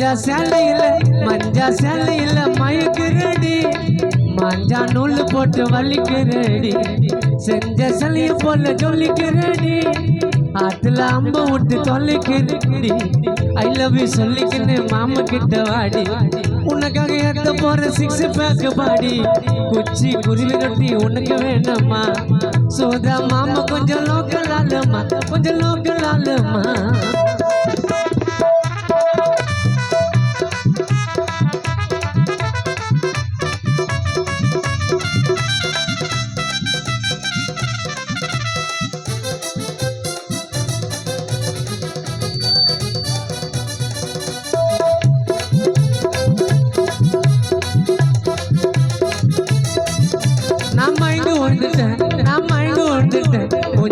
மஞ்சா சேலையில மயக்குறடி மஞ்சா நூல் போட்டு வலிக்கிறடி செஞ்ச சலிய போல சொல்லிக்கிறடி ஆத்துல அம்ப விட்டு தொல்லிக்கிறடி ஐ லவ் யூ சொல்லிக்கின்னு மாமா கிட்ட வாடி உனக்காக ஏத்த போற 6 பேக் பாடி குச்சி குருவி ரொட்டி உனக்கு வேணாமா சோதா மாமா கொஞ்சம் லோக்கல் ஆளுமா கொஞ்சம் லோக்கல் ஆளுமா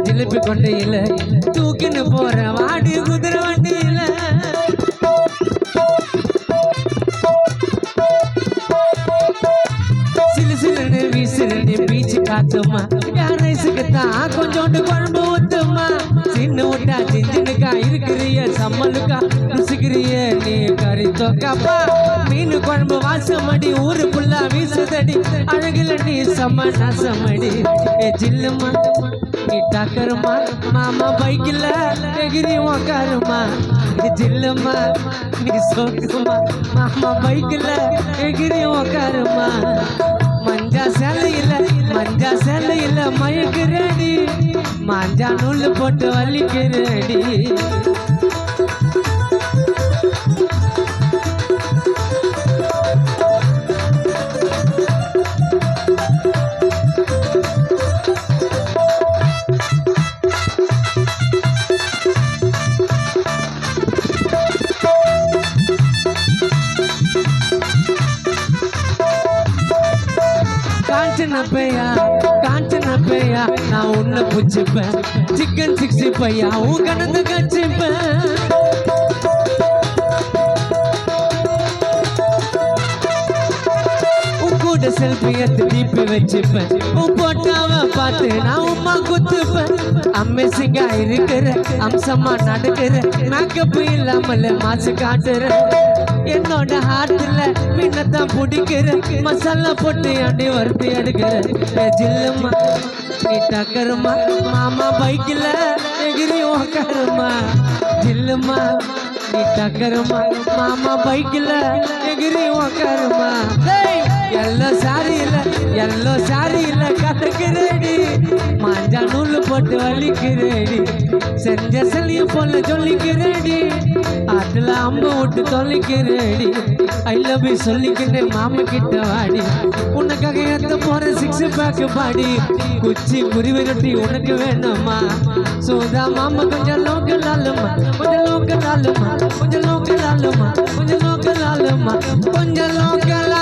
ஜிலிபி கொண்டையில தூக்கின்னு போற வாடி குதிரை வண்டியில சிலு சிலுன்னு வீசுறேன் பீச்சு காத்துமா யார் ரைஸுக்குத்தான் கொஞ்சோண்டு குழம்பு ஊத்துமா சின்ன விட்டா சிஞ்சினுக்கா இருக்கிறிய சம்மலுக்கா ருசிக்கிறிய நீ கறி தொக்காப்பா மீன் குழம்பு வாசமடி ஊரு புல்லா வீசுதடி அழகுல நீ சம்ம நாசமடி ஜில்லுமா நீ டக்கருமா மாமா பைக்கில் எகிரி உக்காருமா ஜில்லுமா நீ சோக்குமா மாமா பைக்கில் எகிரி உக்காருமா மஞ்சா சேலையில மயக்குறடி மஞ்சா நூல் போட்டு வலிக்கிறடி காஞ்சன பையா நான் உன்னை புச்சிப்பேன் சிக்கன் 65 உன் கணத்தை கச்சிப்பேன் உன் கூட செல்ஃபி எடுத்து டிபி வச்சுப்பேன் உன் போட்டாவ பார்த்து நான் உமா குத்துப்பேன் அமேசிங்கா இருக்கிற அம்சமா நடக்கிற மேக்கப் இல்லாமல மாசு காட்டுற என்னோட ஹார்ட்ல மீனத்தான் பிடிக்கிற மசாலா போட்டு அண்டி வறுத்து எடுக்கிற ஜில்லுமா நீ டக்கருமா மாமா பைக்கில் எகிரி உக்காருமா ஜில்லுமா நீ டக்கருமா மாமா பைக்கில் எகிரி உக்காருமா எல்லோ சாரியில கதக்கிறடி மஞ்சா நூல் போட்டு வலிக்கிறடி செஞ்ச சலிய போல சொல்லிக்கிறடி அதுல அம்ப விட்டு தொலைக்கிறடி ஐ லவ் யூ சொல்லிக்கிட்டு மாமா கிட்ட வாடி உனக்காக ஏத்த போற 6 பேக் பாடி குச்சி குருவி ரொட்டி உனக்கு வேணுமா சோதா மாமா கொஞ்சம் லோக்கல் ஆளுமா கொஞ்சம் லோக்கல் ஆளுமா கொஞ்சம் லோக்கல் ஆளுமா கொஞ்சம் லோக்கல் ஆளுமா கொஞ்சம் லோக்கல்